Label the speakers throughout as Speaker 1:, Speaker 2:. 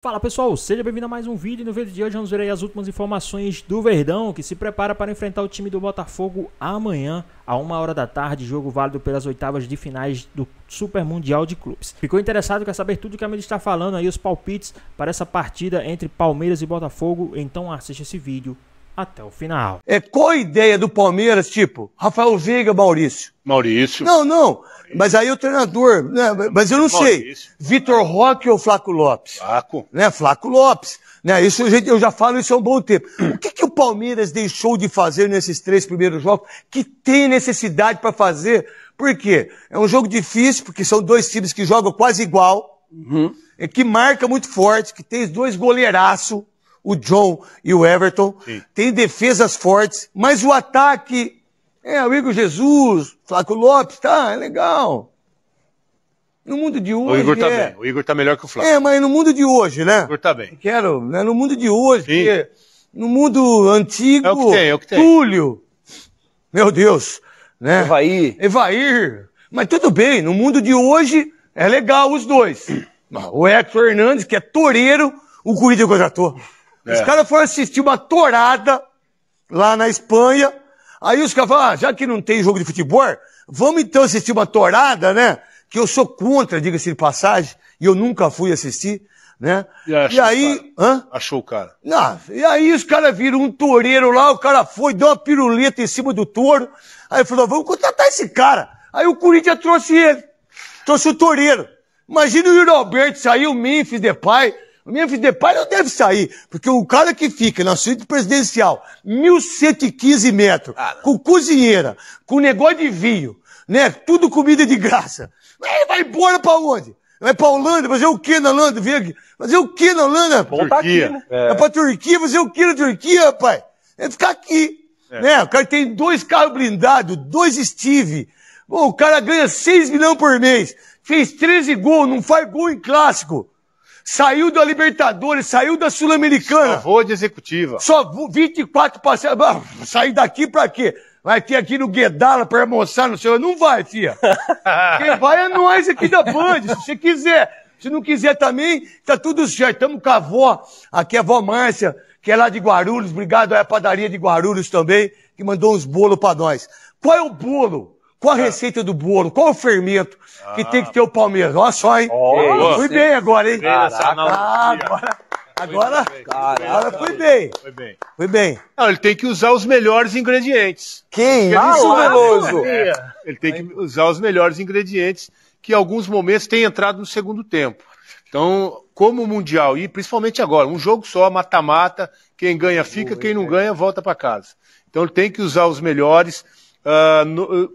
Speaker 1: Fala pessoal, seja bem-vindo a mais um vídeo. No vídeo de hoje vamos ver aí as últimas informações do Verdão, que se prepara para enfrentar o time do Botafogo amanhã, a 1h da tarde, jogo válido pelas oitavas de finais do Super Mundial de Clubes. Ficou interessado, quer saber tudo que a mídia está falando aí, os palpites para essa partida entre Palmeiras e Botafogo? Então assista esse vídeo até o final.
Speaker 2: Qual a ideia do Palmeiras, tipo, Rafael Veiga, Maurício? Não, mas aí o treinador, né? Mas eu não sei, Vitor Roque ou Flávio Lopes? Flávio Lopes, né? Isso eu já falo isso há um bom tempo. O que o Palmeiras deixou de fazer nesses 3 primeiros jogos que tem necessidade para fazer? Por quê? É um jogo difícil, porque são 2 times que jogam quase igual, que marca muito forte, que tem 2 goleiraços, o John e o Everton, tem defesas fortes, mas o ataque o Igor Jesus, Flávio Lopes, é legal. No mundo de hoje.
Speaker 3: O Igor tá bem, o Igor tá melhor que o Flávio.
Speaker 2: Mas no mundo de hoje, né?
Speaker 3: O Igor tá bem.
Speaker 2: No mundo de hoje, porque no mundo antigo,
Speaker 3: é o que tem.
Speaker 2: Túlio, meu Deus, né?
Speaker 4: Evair.
Speaker 2: Mas tudo bem, no mundo de hoje é legal os 2. O Hector Hernandes, que é toureiro, o Corinthians contratou. Os caras foram assistir uma tourada lá na Espanha. Aí os caras falam, já que não tem jogo de futebol, vamos então assistir uma tourada, né? Que eu sou contra, diga-se de passagem, e eu nunca fui assistir, né?
Speaker 3: E aí... Achou o cara.
Speaker 2: E aí os caras viram um toureiro lá, o cara foi, deu uma piruleta em cima do touro, aí falou, vamos contratar esse cara. Aí o Corinthians trouxe ele, trouxe o toureiro. Imagina o Yuri Alberto sair, o Memphis Depay. O Memphis Depay não deve sair, porque o cara que fica na suíte presidencial, 1.115 metros, com cozinheira, com negócio de vinho, né? Tudo comida de graça. Ele vai embora pra onde? Vai pra Holanda, fazer o quê na Holanda? Fazer o quê na Holanda?
Speaker 3: Turquia.
Speaker 2: É pra Turquia, fazer o quê na Turquia, rapaz? É ficar aqui, né? O cara tem 2 carros blindados, 2 Steve. Bom, o cara ganha 6 milhões por mês, fez 13 gols, não faz gol em clássico. Saiu da Libertadores, saiu da Sul-Americana.
Speaker 3: Só vou de executiva.
Speaker 2: Só 24 passeios. Sair daqui pra quê? Vai ter aqui no Guedala pra almoçar no seu... Não vai, filha. Quem vai é nós aqui da Band, se você quiser. Se não quiser também, tá tudo certo. Tamo com a avó, aqui a avó Márcia, que é lá de Guarulhos. Obrigado à padaria de Guarulhos também, que mandou uns bolos pra nós. Qual é o bolo? Qual a receita do bolo? Qual o fermento que tem que ter o Palmeiras? Olha só, hein? Fui bem agora, hein? Agora fui bem.
Speaker 3: Não, ele tem que usar os melhores ingredientes.
Speaker 4: Quem? Isso, Veloso.
Speaker 3: Ele tem que usar os melhores ingredientes que em alguns momentos têm entrado no segundo tempo. Então, como o Mundial, e principalmente agora, um jogo só, mata-mata, quem ganha fica, quem não ganha volta para casa. Então ele tem que usar os melhores.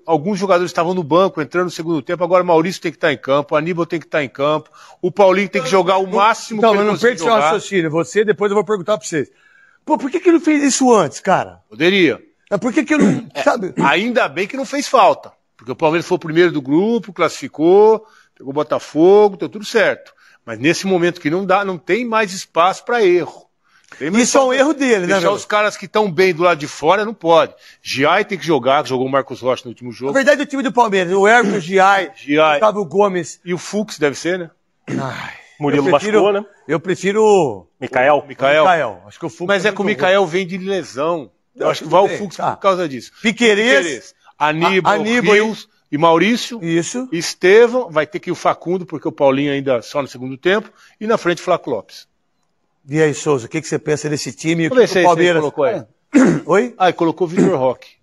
Speaker 3: Alguns jogadores estavam no banco, entrando no segundo tempo, agora o Maurício tem que estar em campo, o Aníbal tem que estar em campo, o Paulinho tem que jogar o máximo que ele
Speaker 2: não perca seu raciocínio, depois eu vou perguntar pra vocês. Pô, por que ele não fez isso antes, cara?
Speaker 3: Poderia.
Speaker 2: Por que ele não, sabe?
Speaker 3: Ainda bem que não fez falta, porque o Palmeiras foi o primeiro do grupo, classificou, pegou o Botafogo, deu tudo certo. Mas nesse momento que não tem mais espaço para erro.
Speaker 2: Isso é um erro dele, né?
Speaker 3: Deixar os caras que estão bem do lado de fora, não pode. Giai tem que jogar, jogou o Marcos Rocha no último jogo.
Speaker 2: Na verdade, o time do Palmeiras, o Everton, Giai, o Otávio Gomes.
Speaker 3: E o Fux deve ser, né?
Speaker 4: Murilo machucou, né?
Speaker 2: Eu prefiro...
Speaker 3: Mikael.
Speaker 2: Acho que o Fux.
Speaker 3: Mas é que o Mikael vem de lesão. Eu acho que vai o Fux por causa disso.
Speaker 2: Piquerez.
Speaker 3: Aníbal Rios e Maurício.
Speaker 2: Isso.
Speaker 3: Estevão, vai ter que ir o Facundo, porque o Paulinho ainda só no segundo tempo. E na frente, Flávio Lopes.
Speaker 2: E aí, Souza, o que você pensa desse time?
Speaker 3: O que o Palmeiras
Speaker 2: colocou aí? Oi?
Speaker 3: E colocou o Vitor Roque.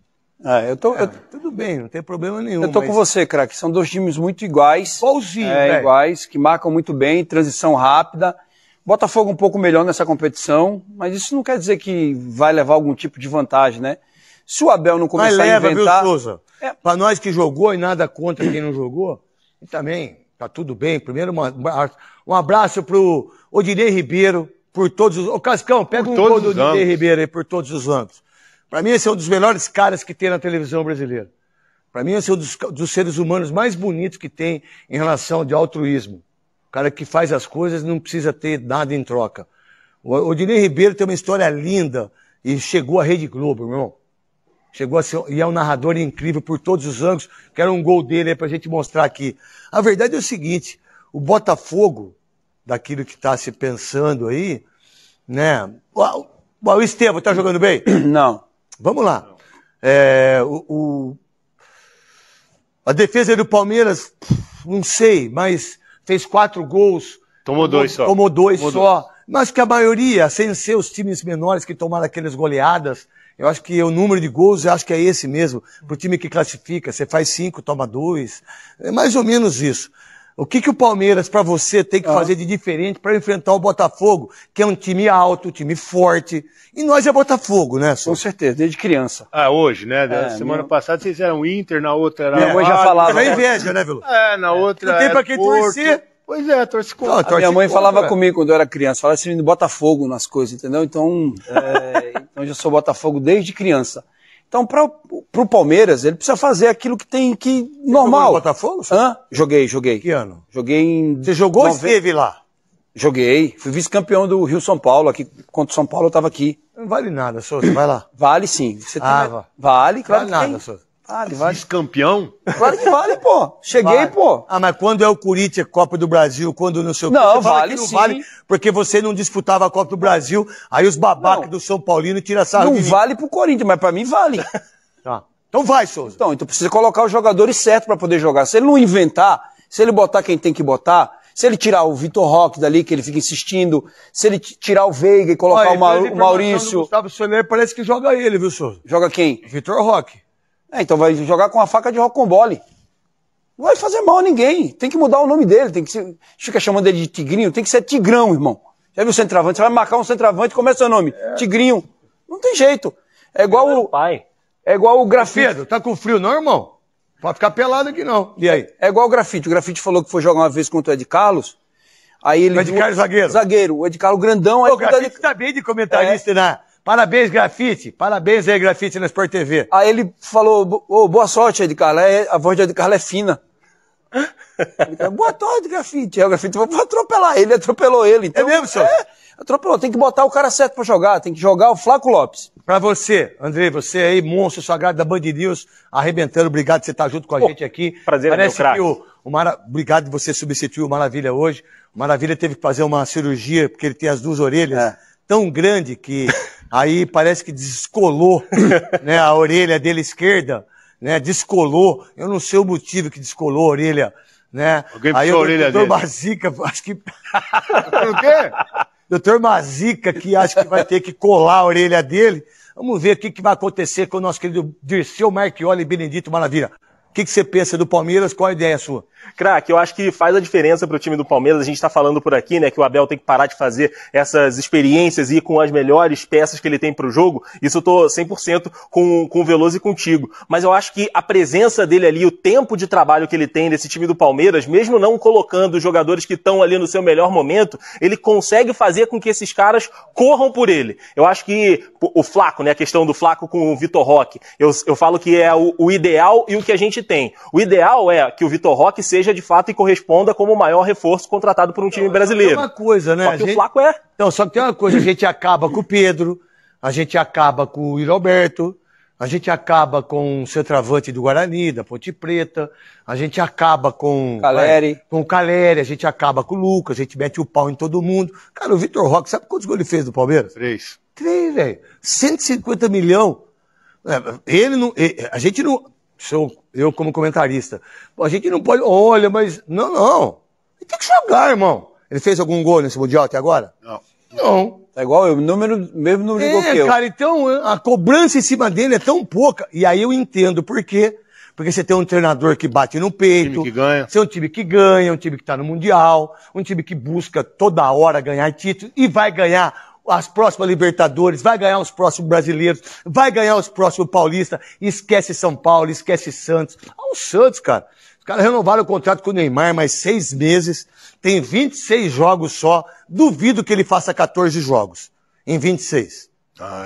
Speaker 2: Tudo bem, não tem problema nenhum.
Speaker 4: Eu tô com você, craque. São 2 times muito iguais.
Speaker 2: Igualzinho,
Speaker 4: iguais, que marcam muito bem, transição rápida. Botafogo um pouco melhor nessa competição, mas isso não quer dizer que vai levar algum tipo de vantagem, né? Se o Abel não começar a inventar...
Speaker 2: Viu, Souza? Pra nós que jogou e nada contra quem não jogou, e também tá tudo bem. Primeiro, um abraço pro Odinei Ribeiro, por todos os... Ô, Cascão, pega um gol do Odinei Ribeiro aí por todos os ângulos. Pra mim, esse é um dos melhores caras que tem na televisão brasileira. Pra mim, esse é um dos seres humanos mais bonitos que tem em relação de altruísmo. O cara que faz as coisas não precisa ter nada em troca. O Odinei Ribeiro tem uma história linda e chegou à Rede Globo, meu irmão. Chegou a ser, e é um narrador incrível por todos os ângulos. Quero um gol dele aí pra gente mostrar aqui. A verdade é o seguinte, o Botafogo daquilo que está se pensando aí, né? O Estevam tá jogando bem?
Speaker 4: Não.
Speaker 2: Vamos lá. A defesa do Palmeiras, não sei, mas fez 4 gols.
Speaker 3: Tomou 2 só.
Speaker 2: Tomou dois só. Mas que a maioria, sem ser os times menores que tomaram aquelas goleadas, eu acho que o número de gols, eu acho que é esse mesmo. Pro time que classifica, você faz 5, toma 2. É mais ou menos isso. O que o Palmeiras, para você, tem que fazer de diferente para enfrentar o Botafogo, que é um time alto, um time forte. E nós é Botafogo, né, senhor?
Speaker 4: Com certeza, desde criança.
Speaker 3: Hoje, né? Semana passada vocês eram Inter, na outra era...
Speaker 4: Minha mãe já falava...
Speaker 2: É inveja, né, Velu?
Speaker 3: Na outra
Speaker 2: não tem pra quem torcer.
Speaker 3: Pois é, torce contra.
Speaker 4: A minha mãe falava comigo quando eu era criança, falava assim, Botafogo nas coisas, entendeu? Então, eu já sou Botafogo desde criança. Então, pro Palmeiras, ele precisa fazer aquilo que tem que... normal.
Speaker 2: Jogou no Botafogo?
Speaker 4: Joguei.
Speaker 2: Que ano?
Speaker 4: Joguei em...
Speaker 2: Você jogou ou esteve lá?
Speaker 4: Joguei. Fui vice-campeão do Rio-São Paulo, aqui contra o São Paulo eu tava aqui.
Speaker 2: Não vale nada, Souza, vai lá.
Speaker 4: Vale sim. Você
Speaker 2: vale,
Speaker 4: claro
Speaker 2: vale
Speaker 4: que
Speaker 2: nada, Souza.
Speaker 4: Vale.
Speaker 3: Vice-campeão?
Speaker 4: Claro que vale, pô. Cheguei, pô.
Speaker 2: Mas quando é o Corinthians, Copa do Brasil, quando não sei o que,
Speaker 4: não,
Speaker 2: você fala
Speaker 4: vale
Speaker 2: que não
Speaker 4: sim.
Speaker 2: vale, porque você não disputava a Copa do Brasil, aí os babacas do São Paulino tiram sarro de mim.
Speaker 4: Não vale pro Corinthians, mas pra mim vale.
Speaker 2: Tá. Então vai, Souza.
Speaker 4: Então precisa colocar os jogadores certos pra poder jogar. Se ele não inventar, se ele botar quem tem que botar, se ele tirar o Vitor Roque dali, que ele fica insistindo, se ele tirar o Veiga e colocar o Maurício...
Speaker 2: O Gustavo Soler parece que joga ele, viu, Souza?
Speaker 4: Joga quem?
Speaker 2: Vitor Roque.
Speaker 4: Então vai jogar com a faca de rocambole. Não vai fazer mal a ninguém. Tem que mudar o nome dele. Tem que ser... Fica chamando ele de Tigrinho. Tem que ser Tigrão, irmão. Já viu o centroavante? Você vai marcar um centroavante, como é seu nome? Tigrinho. Não tem jeito. É igual o...
Speaker 1: pai.
Speaker 4: É igual o Grafite.
Speaker 2: Pedro, tá com frio não, irmão? Pode ficar pelado aqui não. E aí?
Speaker 4: É igual o Grafite. O Grafite falou que foi jogar uma vez contra o Ed Carlos. Aí ele...
Speaker 2: O Ed Carlos zagueiro?
Speaker 4: Zagueiro. O Ed Carlos grandão.
Speaker 2: O Grafite tá bem de comentarista, né? Parabéns, Grafite. Parabéns aí, Grafite, na Sport TV.
Speaker 4: Aí ele falou, boa sorte, Ed Carlos. A voz de Ed Carlos é fina. Boa sorte, Grafite. Aí o Grafite falou, vou atropelar ele. Atropelou ele. Então,
Speaker 2: é mesmo, senhor?
Speaker 4: Atropelou. Tem que botar o cara certo pra jogar. Tem que jogar o Flaco Lopes.
Speaker 2: Pra você, Andrei, você aí, monstro sagrado da Band News, arrebentando. Obrigado por você estar junto com a gente aqui.
Speaker 1: Prazer,
Speaker 2: parece
Speaker 1: meu
Speaker 2: que obrigado de você substituir o Maravilha hoje. O Maravilha teve que fazer uma cirurgia, porque ele tem as 2 orelhas tão grande que aí parece que descolou, né, a orelha dele esquerda, né, descolou. Eu não sei o motivo que descolou a orelha, né.
Speaker 3: Alguém
Speaker 2: aí
Speaker 3: puxou a orelha dele.
Speaker 2: Dr. Mazica, acho que...
Speaker 3: O quê?
Speaker 2: Dr. Mazica, que acho que vai ter que colar a orelha dele. Vamos ver o que vai acontecer com o nosso querido Dirceu Marchioli e Benedito Maravilha. O que você pensa do Palmeiras? Qual a ideia sua?
Speaker 5: Craque, eu acho que faz a diferença para o time do Palmeiras. A gente está falando por aqui, né, que o Abel tem que parar de fazer essas experiências e ir com as melhores peças que ele tem para o jogo. Isso eu tô 100% com o Veloso e contigo. Mas eu acho que a presença dele ali, o tempo de trabalho que ele tem nesse time do Palmeiras, mesmo não colocando os jogadores que estão ali no seu melhor momento, ele consegue fazer com que esses caras corram por ele. Eu acho que o Flaco, né, a questão do Flaco com o Vitor Roque, eu falo que é o ideal e o que a gente tem. O ideal é que o Vitor Roque seja de fato e corresponda como o maior reforço contratado por um time brasileiro.
Speaker 2: É uma coisa, né?
Speaker 5: Só que o Flaco é.
Speaker 2: Então, só que tem uma coisa, a gente acaba com o Pedro, a gente acaba com o Yuri Alberto, a gente acaba com o centroavante do Guarani, da Ponte Preta, a gente acaba com o Caleri, a gente acaba com o Lucas, a gente mete o pau em todo mundo. Cara, o Vitor Roque, sabe quantos gols ele fez do Palmeiras?
Speaker 3: 3.
Speaker 2: 3, velho. 150 milhões. Ele não... A gente não... Eu como comentarista. A gente não pode... Olha, mas... Não. Ele tem que jogar, irmão. Ele fez algum gol nesse Mundial até agora? Não.
Speaker 4: É igual eu, mesmo número de gol que eu.
Speaker 2: Cara, então a cobrança em cima dele é tão pouca. E aí eu entendo por quê. Porque você tem um treinador que bate no peito.
Speaker 3: Um time que ganha.
Speaker 2: Você é um time que ganha, um time que tá no Mundial, um time que busca toda hora ganhar título e vai ganhar as próximas Libertadores, vai ganhar os próximos brasileiros, vai ganhar os próximos paulistas, esquece São Paulo, esquece Santos. O Santos, cara, os caras renovaram o contrato com o Neymar mais 6 meses, tem 26 jogos só, duvido que ele faça 14 jogos em 26.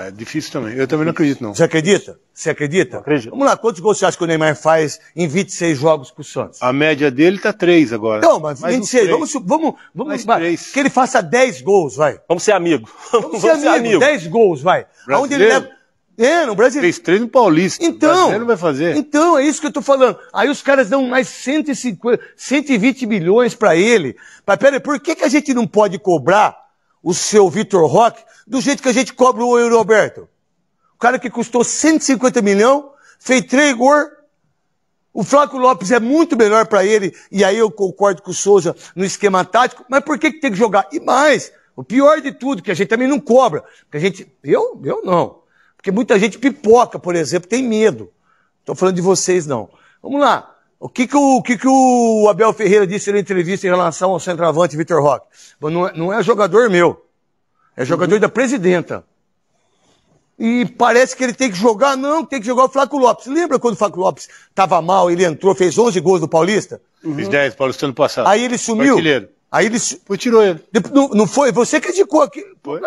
Speaker 3: É difícil também, eu também não acredito não.
Speaker 2: Você acredita? Você acredita?
Speaker 5: Acredito.
Speaker 2: Vamos lá, quantos gols você acha que o Neymar faz em 26 jogos pro Santos?
Speaker 3: A média dele tá 3 agora.
Speaker 2: Não, mas 26, vamos que ele faça 10 gols, vai.
Speaker 5: Vamos ser amigos.
Speaker 2: Vamos ser amigo. 10 gols, vai. Aonde ele leva... No brasileiro.
Speaker 3: Fez 3 no Paulista.
Speaker 2: Então,
Speaker 3: o brasileiro não vai fazer.
Speaker 2: Então, é isso que eu tô falando. Aí os caras dão mais 150, 120 milhões pra ele. Mas peraí, por que a gente não pode cobrar o seu Vitor Roque do jeito que a gente cobra o Yuri Alberto? O cara que custou 150 milhões, fez 3 gols. O Flávio Lopes é muito melhor pra ele, e aí eu concordo com o Souza no esquema tático, mas por que tem que jogar? E mais, o pior de tudo, que a gente também não cobra. Porque a gente, eu não. Porque muita gente pipoca, por exemplo, tem medo. Tô falando de vocês, não. Vamos lá. O que o Abel Ferreira disse na entrevista em relação ao centroavante Vitor Roque? Não é jogador meu. É jogador da presidenta. E parece que ele tem que jogar, não, tem que jogar o Flávio Lopes. Lembra quando o Flávio Lopes estava mal, ele entrou, fez 11 gols do Paulista?
Speaker 3: Fiz 10, Paulista ano passado.
Speaker 2: Aí ele sumiu. Aí ele
Speaker 3: tirou ele.
Speaker 2: Não foi? Você criticou aqui. Por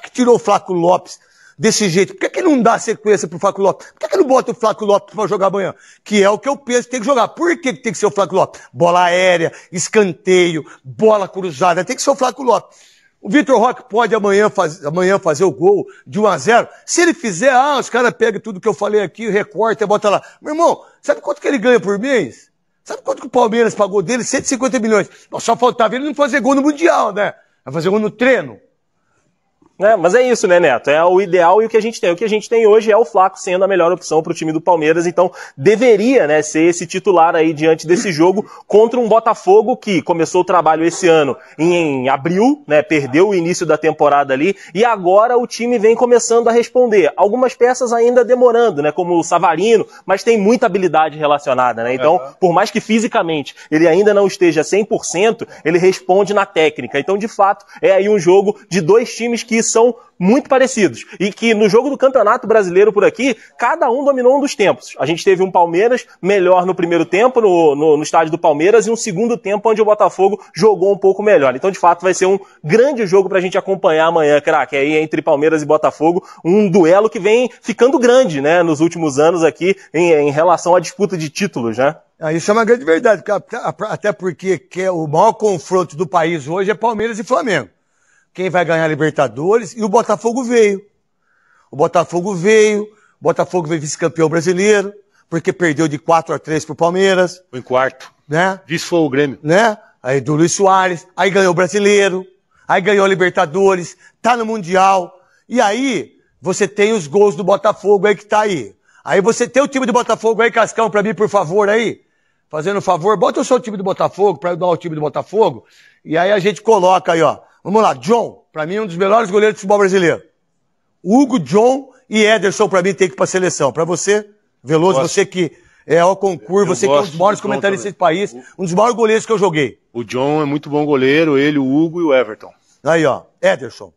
Speaker 2: que tirou o Flávio Lopes desse jeito? Por que não dá sequência pro Flávio Lopes? Por que não bota o Flávio Lopes para jogar amanhã? Que é o que eu penso que tem que jogar. Por que tem que ser o Flávio Lopes? Bola aérea, escanteio, bola cruzada, tem que ser o Flávio Lopes. O Vitor Roque pode amanhã fazer o gol de 1-0. Se ele fizer, os caras pegam tudo que eu falei aqui, recorta e bota lá. Meu irmão, sabe quanto que ele ganha por mês? Sabe quanto que o Palmeiras pagou dele? 150 milhões. Só faltava ele não fazer gol no Mundial, né? Vai fazer gol no treino.
Speaker 5: Mas é isso, né, Neto? É o ideal e o que a gente tem. O que a gente tem hoje é o Flaco sendo a melhor opção para o time do Palmeiras, então deveria, né, ser esse titular aí diante desse jogo contra um Botafogo que começou o trabalho esse ano em abril, né, perdeu o início da temporada ali e agora o time vem começando a responder. Algumas peças ainda demorando, né, como o Savarino, mas tem muita habilidade relacionada, né? Então, por mais que fisicamente ele ainda não esteja 100%, ele responde na técnica. Então, de fato, é aí um jogo de dois times que são muito parecidos. E que no jogo do Campeonato Brasileiro por aqui, cada um dominou um dos tempos. A gente teve um Palmeiras melhor no primeiro tempo, no estádio do Palmeiras, e um segundo tempo onde o Botafogo jogou um pouco melhor. Então, de fato, vai ser um grande jogo pra gente acompanhar amanhã, craque, aí entre Palmeiras e Botafogo, um duelo que vem ficando grande, né, nos últimos anos aqui, em relação à disputa de títulos, né?
Speaker 2: Isso é uma grande verdade, até porque o maior confronto do país hoje é Palmeiras e Flamengo. Quem vai ganhar a Libertadores, e o Botafogo veio. O Botafogo veio vice-campeão brasileiro, porque perdeu de 4-3 pro Palmeiras.
Speaker 3: Foi em quarto.
Speaker 2: Né?
Speaker 3: Vice foi o Grêmio.
Speaker 2: Né? Aí do Luiz Soares, aí ganhou o brasileiro, aí ganhou a Libertadores, tá no Mundial, e aí você tem os gols do Botafogo aí que tá aí. Aí você tem o time do Botafogo aí, Cascão, pra mim, por favor, aí. Fazendo um favor, bota o seu time do Botafogo, pra eu dar o time do Botafogo, e aí a gente coloca aí, ó. Vamos lá, John, pra mim é um dos melhores goleiros do futebol brasileiro. Hugo, John e Ederson pra mim tem que ir pra seleção. Pra você, Veloso, você que é ao concurso, você que é um dos maiores comentaristas do país, um dos maiores goleiros que eu joguei.
Speaker 3: O John é muito bom goleiro, ele, o Hugo e o Everton.
Speaker 2: Aí, ó, Ederson.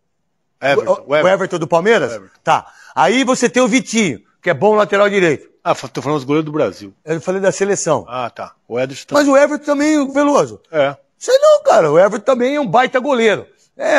Speaker 2: O Everton do Palmeiras? Everton. Tá. Aí você tem o Vitinho, que é bom lateral direito.
Speaker 3: Tô falando dos goleiros do Brasil.
Speaker 2: Eu falei da seleção.
Speaker 3: Tá. O Ederson
Speaker 2: também. Mas o Everton também, Veloso. Sei não, cara. O Everton também é um baita goleiro.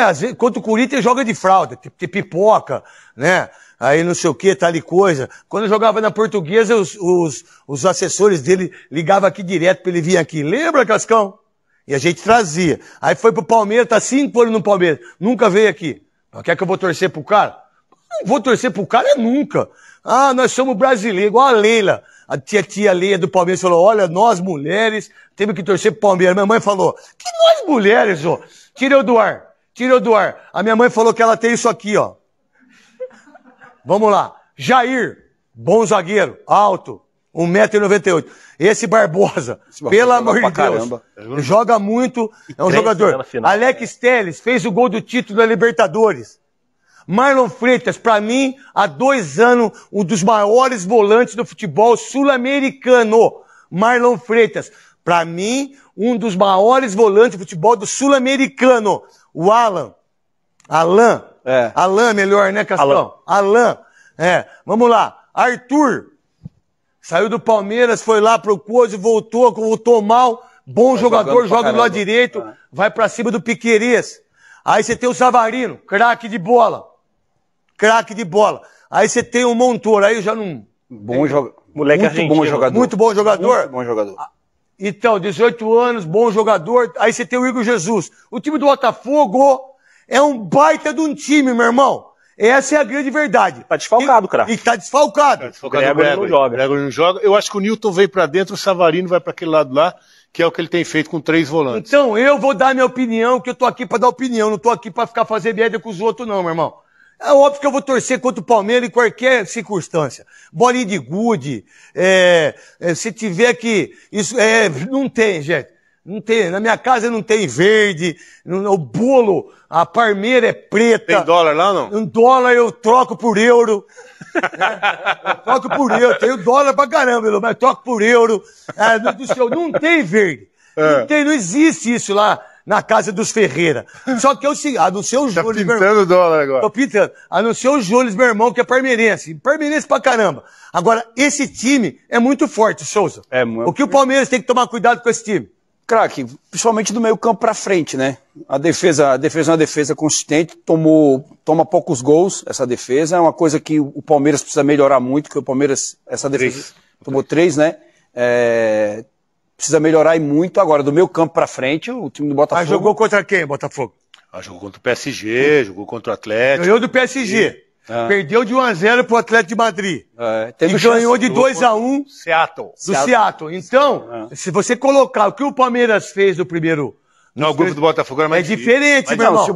Speaker 2: Às vezes, contra o Corinthians joga de fralda, tem pipoca, né? Aí não sei o que, tal e coisa. Quando eu jogava na Portuguesa, os assessores dele ligavam aqui direto pra ele vir aqui. Lembra, Cascão? E a gente trazia. Aí foi pro Palmeiras, tá 5 anos no Palmeiras. Nunca veio aqui. Quer que eu vou torcer pro cara? Não vou torcer pro cara nunca. Nós somos brasileiros, igual a Leila. A tia Leila do Palmeiras falou, olha, nós mulheres temos que torcer pro Palmeiras. Minha mãe falou, que nós mulheres, ó? Tira o do ar. A minha mãe falou que ela tem isso aqui, ó. Vamos lá. Jair, bom zagueiro, alto, 1,98 m. Esse Barbosa, pelo amor de Deus, joga muito, é um jogador. Alex Telles fez o gol do título da Libertadores. Marlon Freitas, pra mim, há 2 anos, um dos maiores volantes do futebol sul-americano. Marlon Freitas, pra mim, um dos maiores volantes do futebol do sul-americano. O Alan, melhor, né, Cascão? Alan, vamos lá. Arthur, saiu do Palmeiras, foi lá pro Coisa, voltou mal, bom jogador, joga do lado direito, vai pra cima do Piquerez. Aí você tem o Savarino, craque de bola. Aí você tem o Montoro, aí já não...
Speaker 5: Moleque argentino.
Speaker 2: Muito bom jogador. Então, 18 anos, bom jogador. Aí você tem o Igor Jesus. O time do Botafogo é um baita de um time, meu irmão. Essa é a grande verdade.
Speaker 5: Tá desfalcado, cara.
Speaker 2: E tá desfalcado.
Speaker 3: O Gregory não joga. O Gregory não joga. Eu acho que o Newton veio pra dentro, o Savarino vai pra aquele lado lá, que é o que ele tem feito com 3 volantes.
Speaker 2: Então, eu vou dar minha opinião, que eu tô aqui pra dar opinião, não tô aqui pra ficar fazer média com os outros não, meu irmão. É óbvio que eu vou torcer contra o Palmeiras em qualquer circunstância. Bolinha de gude, se tiver que... Isso, não tem, gente. Não tem. Na minha casa não tem verde, o bolo, a parmeira é preta.
Speaker 3: Tem dólar lá ou não?
Speaker 2: Um dólar eu troco por euro. Eu troco por euro. Tenho dólar pra caramba, mas troco por euro. Não tem verde. Não existe isso lá na casa dos Ferreira. Só que a não ser o Júlio,
Speaker 3: meu irmão. Tá pintando dólar agora.
Speaker 2: Tô pintando. A não ser o Júlio, meu irmão, que é parmeirense. Parmeirense pra caramba. Agora, esse time é muito forte, Souza. O que o Palmeiras tem que tomar cuidado com esse time?
Speaker 4: Craque, principalmente do meio campo pra frente, né? A defesa é uma defesa consistente, toma poucos gols, essa defesa. É uma coisa que o Palmeiras precisa melhorar muito, que o Palmeiras, essa defesa, tomou 3, né? Precisa melhorar e muito. Agora, do meio campo pra frente, o time do Botafogo...
Speaker 2: Mas jogou contra quem, Botafogo?
Speaker 3: Jogou contra o PSG, jogou contra o Atlético.
Speaker 2: Ganhou do PSG. Perdeu de 1-0 pro Atlético de Madrid. E ganhou de 2-1 do Seattle. Então, se você colocar o que o Palmeiras fez no primeiro...
Speaker 3: Não, o grupo do Botafogo era mais difícil.
Speaker 2: Diferente,
Speaker 4: mas
Speaker 2: meu irmão.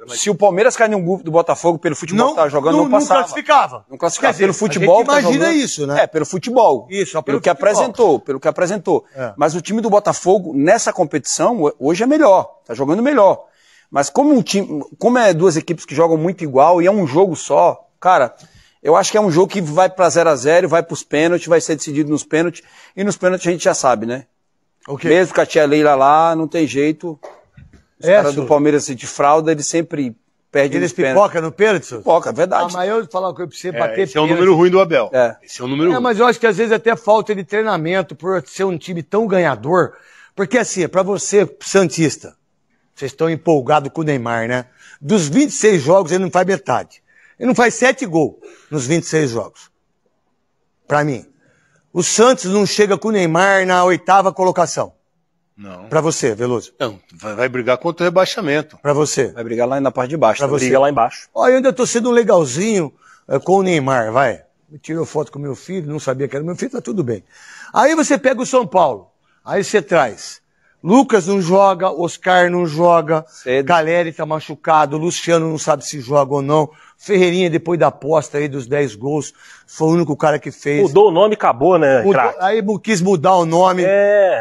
Speaker 4: Se o Palmeiras cair num grupo do Botafogo pelo futebol que tá jogando, não passava.
Speaker 2: Não classificava.
Speaker 4: Não classificava. Pelo futebol
Speaker 2: a gente imagina isso, né?
Speaker 4: Pelo futebol.
Speaker 2: Isso, só
Speaker 4: pelo que apresentou. Mas o time do Botafogo, nessa competição, hoje é melhor. Tá jogando melhor. Mas como é 2 equipes que jogam muito igual e é um jogo só, cara, eu acho que é um jogo que vai pra 0-0, vai pros pênaltis, vai ser decidido nos pênaltis, e nos pênaltis a gente já sabe, né? Mesmo com a tia Leila lá, não tem jeito. Os caras do Palmeiras de fralda, eles sempre perdem nos pênaltis.
Speaker 2: Eles pipoca no pênalti?
Speaker 4: Pipoca, é verdade.
Speaker 2: Mas eu vou falar uma coisa pra você, bater pênalti.
Speaker 3: Esse é um número ruim do Abel. Esse é um número ruim.
Speaker 2: Mas eu acho que às vezes até falta de treinamento por ser um time tão ganhador. Porque assim, pra você, santista, vocês estão empolgados com o Neymar, né? Dos 26 jogos, ele não faz metade. Ele não faz 7 gols nos 26 jogos. Pra mim. O Santos não chega com o Neymar na 8ª colocação.
Speaker 3: Não.
Speaker 2: Pra você, Veloso.
Speaker 3: Não, vai brigar contra o rebaixamento.
Speaker 2: Pra você.
Speaker 4: Vai brigar lá na parte de baixo.
Speaker 2: Pra você.
Speaker 5: Briga lá embaixo.
Speaker 2: Ó, eu ainda tô sendo um legalzinho com o Neymar, vai. Me tirou foto com meu filho, não sabia que era meu filho, tá tudo bem. Aí você pega o São Paulo. Aí você traz. Lucas não joga, Oscar não joga, Caleri tá machucado, Luciano não sabe se joga ou não, Ferreirinha, depois da aposta aí dos 10 gols, foi o único cara que fez.
Speaker 5: Mudou o nome e acabou, né, craque?
Speaker 2: Aí quis mudar o nome,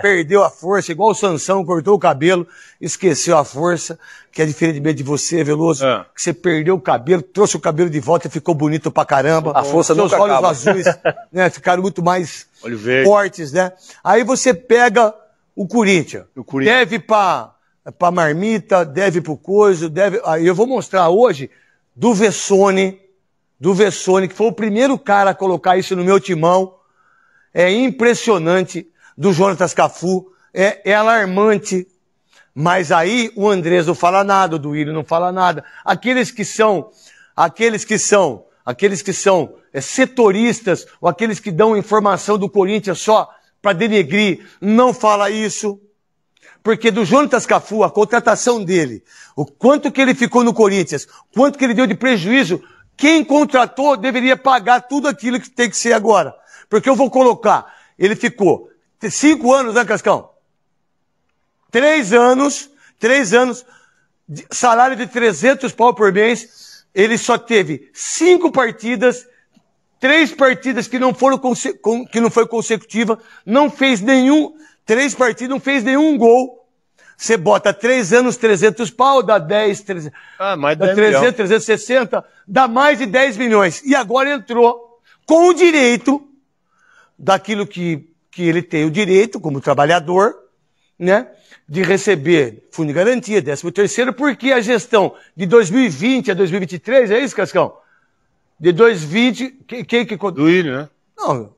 Speaker 2: perdeu a força, igual o Sansão, cortou o cabelo, esqueceu a força, que é diferente de você, Veloso, que você perdeu o cabelo, trouxe o cabelo de volta e ficou bonito pra caramba.
Speaker 4: A força
Speaker 2: seus
Speaker 4: nunca
Speaker 2: olhos
Speaker 4: acaba.
Speaker 2: azuis, né, ficaram muito mais
Speaker 3: Olho verde.
Speaker 2: Fortes, né? Aí você pega o Corinthians. Deve pra marmita, deve pro coisa, deve... Aí eu vou mostrar hoje do Vessone, que foi o primeiro cara a colocar isso no meu timão. É impressionante. Do Jonatas Cafu, é alarmante. Mas aí o Andrés não fala nada, o Duílio não fala nada. Aqueles que são setoristas, ou aqueles que dão informação do Corinthians só para denegrir, não fala isso. Porque do Jonatas Cafu, a contratação dele, o quanto que ele ficou no Corinthians, quanto que ele deu de prejuízo, quem contratou deveria pagar tudo aquilo que tem que ser agora. Porque eu vou colocar, ele ficou 5 anos, né, Cascão? 3 anos, salário de 300 pau por mês, ele só teve 5 partidas, 3 partidas que não foram que não foi consecutiva, não fez nenhum, 3 partidas, não fez nenhum gol. Você bota 3 anos, 300 pau, dá 10, 300,
Speaker 3: mais
Speaker 2: dá
Speaker 3: 10
Speaker 2: 300,
Speaker 3: milhões.
Speaker 2: 360, dá mais de 10 milhões. E agora entrou com o direito daquilo que ele tem o direito, como trabalhador, né? De receber fundo de garantia, 13º, porque a gestão de 2020 a 2023, é isso, Cascão? De 2020, quem que...
Speaker 3: Duílio, né?
Speaker 2: Não.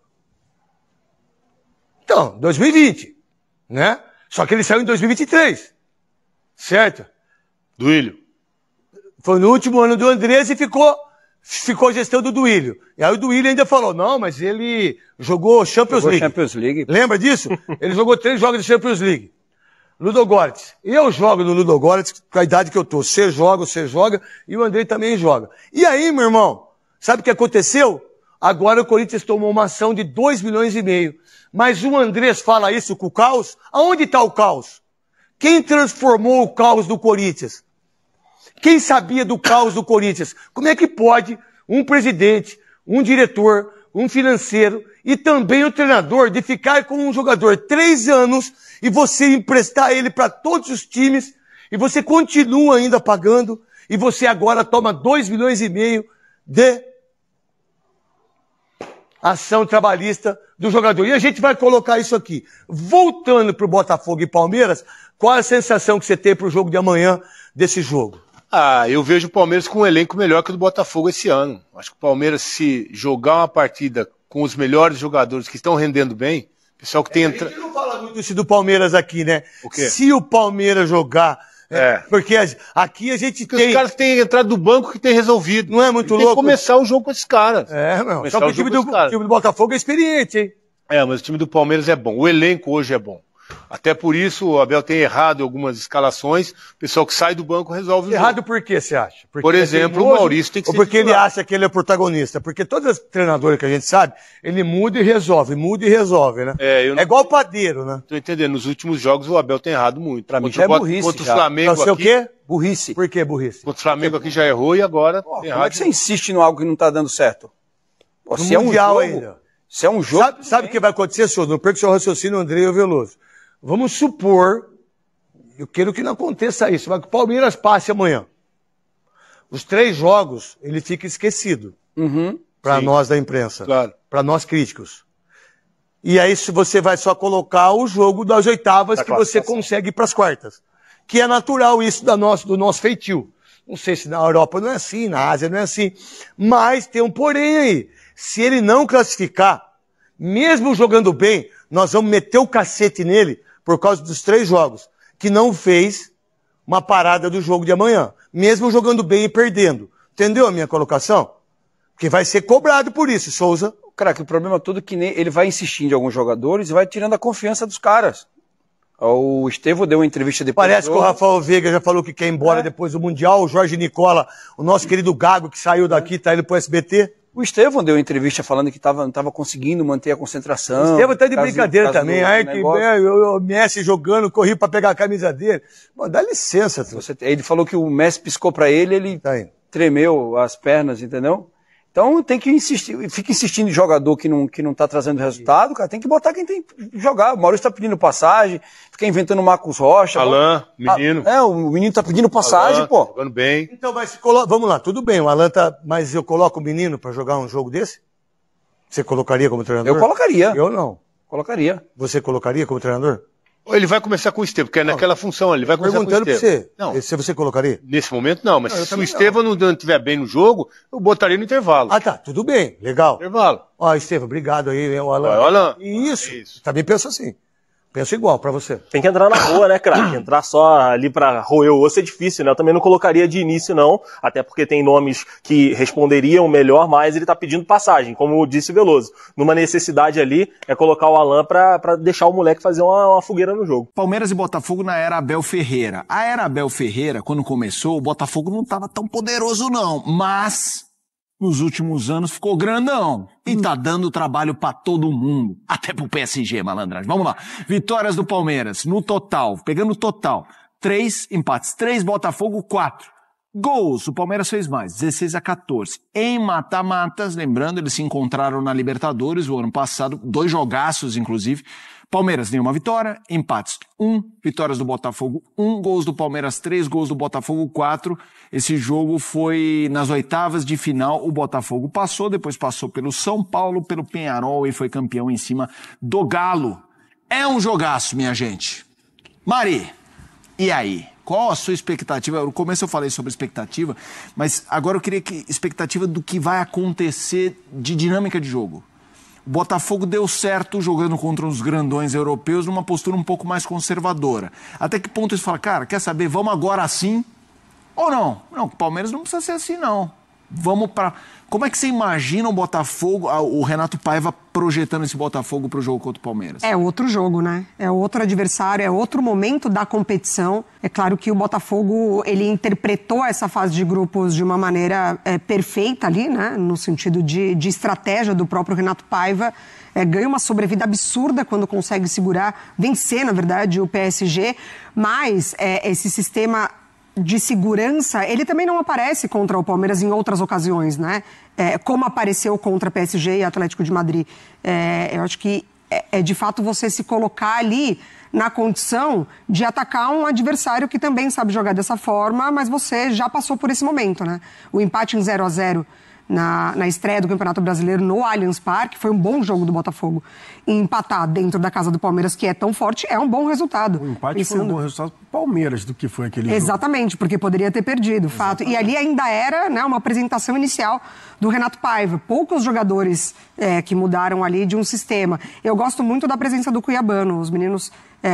Speaker 2: Então, 2020, né? Só que ele saiu em 2023, certo?
Speaker 3: Duílio.
Speaker 2: Foi no último ano do Andrés e ficou a gestão do Duílio. E aí o Duílio ainda falou, não, mas ele jogou Champions League.
Speaker 4: Champions League.
Speaker 2: Lembra disso? Ele jogou 3 jogos de Champions League. Ludogorets. Eu jogo no Ludogorets com a idade que eu tô. Você joga, e o Andrei também joga. E aí, meu irmão, sabe o que aconteceu? Agora o Corinthians tomou uma ação de 2,5 milhões. Mas o Andrés fala isso com o caos? Aonde está o caos? Quem transformou o caos do Corinthians? Quem sabia do caos do Corinthians? Como é que pode um presidente, um diretor, um financeiro e também o treinador de ficar com um jogador 3 anos e você emprestar ele para todos os times e você continua ainda pagando e você agora toma 2,5 milhões de ação trabalhista do jogador. E a gente vai colocar isso aqui. Voltando para o Botafogo e Palmeiras, qual é a sensação que você tem para o jogo de amanhã desse jogo?
Speaker 3: Eu vejo o Palmeiras com um elenco melhor que o do Botafogo esse ano. Acho que o Palmeiras, se jogar uma partida com os melhores jogadores que estão rendendo bem, pessoal que tem...
Speaker 2: A gente não fala muito isso do Palmeiras aqui, né?
Speaker 3: O quê?
Speaker 2: Se o Palmeiras jogar... Porque aqui a gente tem...
Speaker 3: Os caras que têm entrado do banco que tem resolvido.
Speaker 2: Não é muito louco?
Speaker 3: Tem que começar o jogo com esses caras.
Speaker 2: Meu. Só que o time do Botafogo é experiente, hein?
Speaker 3: Mas o time do Palmeiras é bom. O elenco hoje é bom. Até por isso o Abel tem errado em algumas escalações. O pessoal que sai do banco resolve o jogo.
Speaker 2: Errado por quê, você acha? Porque
Speaker 3: por exemplo, o Maurício tem que ser
Speaker 2: ou porque titular. Ele acha que ele é protagonista? Porque todos os treinadores que a gente sabe, ele muda e resolve, né?
Speaker 3: É
Speaker 2: igual o padeiro, né?
Speaker 3: Tô entendendo. Nos últimos jogos o Abel tem errado muito.
Speaker 4: Pra mim já é burrice.
Speaker 3: Contra o Flamengo
Speaker 2: aqui... o quê?
Speaker 4: Burrice.
Speaker 2: Por que burrice?
Speaker 3: Contra o Flamengo aqui já errou e agora tem errado.
Speaker 4: Como é que você insiste em algo que não tá dando certo?
Speaker 2: Se é um jogo ainda.
Speaker 4: Se é um jogo...
Speaker 2: Sabe o que vai acontecer, senhor? Não perca o seu raciocínio, Andrei ou Veloso. Vamos supor, eu quero que não aconteça isso, mas que o Palmeiras passe amanhã. Os 3 jogos, ele fica esquecido. Para nós da imprensa.
Speaker 3: Claro.
Speaker 2: Para nós críticos. E aí se você vai só colocar o jogo das oitavas que você consegue ir para as quartas. Que é natural isso do nosso feitio. Não sei se na Europa não é assim, na Ásia não é assim. Mas tem um porém aí. Se ele não classificar, mesmo jogando bem, nós vamos meter o cacete nele por causa dos 3 jogos, que não fez uma parada do jogo de amanhã, mesmo jogando bem e perdendo. Entendeu a minha colocação? Porque vai ser cobrado por isso, Souza.
Speaker 4: Cara, que o problema todo é que ele vai insistindo em alguns jogadores e vai tirando a confiança dos caras. O Estevão deu uma entrevista depois.
Speaker 2: Parece que o Rafael Veiga já falou que quer ir embora depois do Mundial. O Jorge Nicola, o nosso querido Gago, que saiu daqui, tá indo pro SBT.
Speaker 4: O Estevão deu uma entrevista falando que não estava conseguindo manter a concentração.
Speaker 2: O Estevão tá de brincadeira também. O Messi jogando, corri para pegar a camisa dele. Pô, dá licença.
Speaker 4: Ele falou que o Messi piscou para ele tremeu as pernas, entendeu? Então tem que insistir, fica insistindo em jogador que não tá trazendo resultado, cara, tem que botar quem tem que jogar. O Maurício tá pedindo passagem, fica inventando o Marcos Rocha.
Speaker 3: Alan, menino.
Speaker 4: O menino tá pedindo passagem,
Speaker 3: Alan,
Speaker 4: pô.
Speaker 3: Jogando bem.
Speaker 2: Então, mas vamos lá, tudo bem, o Alan tá, mas eu coloco o menino pra jogar um jogo desse? Você colocaria como treinador?
Speaker 4: Eu colocaria.
Speaker 2: Eu não.
Speaker 4: Colocaria.
Speaker 2: Você colocaria como treinador?
Speaker 3: Ele vai começar com o Estevão, porque é naquela função, ele vai começar com o Estevão.
Speaker 2: Perguntando pra você,
Speaker 3: Não.
Speaker 2: se você colocaria?
Speaker 3: Nesse momento não, mas se o Estevão não estiver bem no jogo, eu botaria no intervalo.
Speaker 2: Ah, tá, tudo bem, legal.
Speaker 3: Intervalo.
Speaker 2: Ó, Estevão, obrigado aí, o Alan.
Speaker 3: Alan.
Speaker 2: Isso. Também penso assim. Penso igual pra você.
Speaker 5: Tem que entrar na boa, né, craque? Entrar só ali pra roer o osso é difícil, né? Eu também não colocaria de início, não. Até porque tem nomes que responderiam melhor, mas ele tá pedindo passagem, como disse o Veloso. Numa necessidade ali, é colocar o Alan pra deixar o moleque fazer uma fogueira no jogo.
Speaker 6: Palmeiras e Botafogo na era Abel Ferreira. A era Abel Ferreira, quando começou, o Botafogo não tava tão poderoso, não. Mas... nos últimos anos ficou grandão. E tá dando trabalho pra todo mundo. Até pro PSG, malandragem. Vamos lá. Vitórias do Palmeiras, no total, pegando o total. 3 empates, 3 Botafogo, 4. Gols, o Palmeiras fez mais, 16-14. Em mata-matas, lembrando, eles se encontraram na Libertadores o ano passado, 2 jogaços, inclusive. Palmeiras, nenhuma vitória, empates 1, vitórias do Botafogo 1, gols do Palmeiras 3, gols do Botafogo 4. Esse jogo foi nas oitavas de final, o Botafogo passou, depois passou pelo São Paulo, pelo Peñarol e foi campeão em cima do Galo. É um jogaço, minha gente. Mari, e aí? Qual a sua expectativa? No começo eu falei sobre expectativa, mas agora eu queria expectativa do que vai acontecer de dinâmica de jogo. O Botafogo deu certo jogando contra os grandões europeus numa postura um pouco mais conservadora. Até que ponto eles falam, cara, quer saber, vamos agora assim? Ou não? Não, o Palmeiras não precisa ser assim, não. Vamos para... Como é que você imagina o Botafogo, o Renato Paiva projetando esse Botafogo para o jogo contra o Palmeiras?
Speaker 7: É outro jogo, né? É outro adversário, é outro momento da competição. É claro que o Botafogo, ele interpretou essa fase de grupos de uma maneira perfeita ali, né? No sentido de estratégia do próprio Renato Paiva. Ganha uma sobrevida absurda quando consegue segurar, vencer, na verdade, o PSG. Mas esse sistema de segurança, ele também não aparece contra o Palmeiras em outras ocasiões, né? Como apareceu contra PSG e Atlético de Madrid. Eu acho que de fato você se colocar ali na condição de atacar um adversário que também sabe jogar dessa forma, mas você já passou por esse momento, né? O empate em 0-0 na estreia do Campeonato Brasileiro no Allianz Parque foi um bom jogo do Botafogo. E empatar dentro da casa do Palmeiras, que é tão forte, é um bom resultado.
Speaker 8: O empate foi um bom resultado para o Palmeiras do que foi aquele jogo.
Speaker 7: Exatamente, porque poderia ter perdido, fato. E ali ainda era, né, uma apresentação inicial do Renato Paiva. Poucos jogadores que mudaram ali de um sistema. Eu gosto muito da presença do Cuiabano. Os meninos,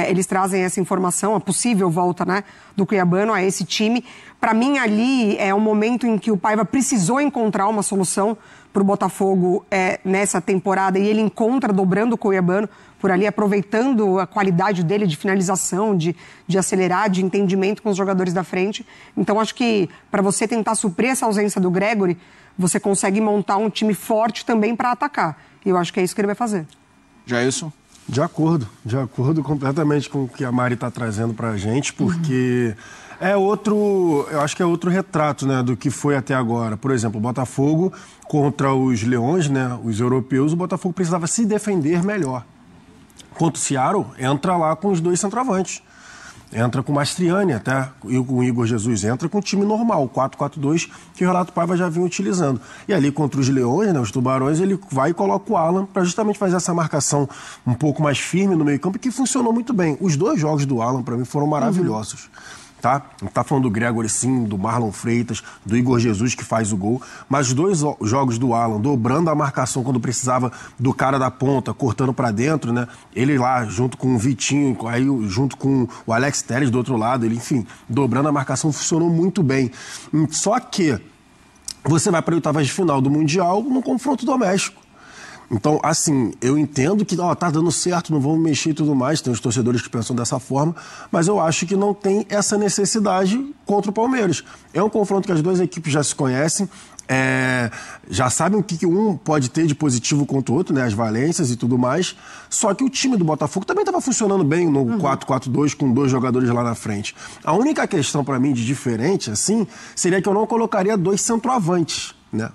Speaker 7: eles trazem essa informação, a possível volta, né, do Cuiabano a esse time. Para mim, ali é um momento em que o Paiva precisou encontrar uma solução para o Botafogo nessa temporada, e ele encontra dobrando o Cuiabano por ali, aproveitando a qualidade dele de finalização, de acelerar, de entendimento com os jogadores da frente. Então, acho que para você tentar suprir essa ausência do Gregori, você consegue montar um time forte também para atacar. E eu acho que é isso que ele vai fazer.
Speaker 6: Jailson?
Speaker 8: De acordo completamente com o que a Mari está trazendo para a gente, porque eu acho que é outro retrato, né, do que foi até agora. Por exemplo, o Botafogo contra os Leões, né, os europeus, o Botafogo precisava se defender melhor. Contra o Seattle, entra lá com os dois centroavantes. Entra com o Mastriani até, e com o Igor Jesus. Entra com o time normal, o 4-4-2, que o Renato Paiva já vinha utilizando. E ali contra os Leões, né, os Tubarões, ele vai e coloca o Alan para justamente fazer essa marcação um pouco mais firme no meio campo, que funcionou muito bem. Os dois jogos do Alan, para mim, foram maravilhosos. Tá? Não tá falando do Gregori, sim, do Marlon Freitas, do Igor Jesus, que faz o gol, mas os dois jogos do Alan, dobrando a marcação quando precisava do cara da ponta, cortando para dentro, né? Ele lá, junto com o Vitinho, aí junto com o Alex Telles do outro lado, ele, enfim, dobrando a marcação, funcionou muito bem. Só que você vai para a oitavas de final do Mundial no confronto doméstico. Então, assim, eu entendo que tá dando certo, não vamos mexer e tudo mais, tem os torcedores que pensam dessa forma, mas eu acho que não tem essa necessidade contra o Palmeiras. É um confronto que as duas equipes já se conhecem, já sabem o que um pode ter de positivo contra o outro, né, as valências e tudo mais, só que o time do Botafogo também estava funcionando bem no 4-4-2 com dois jogadores lá na frente. A única questão para mim de diferente, assim, seria que eu não colocaria dois centroavantes. Né?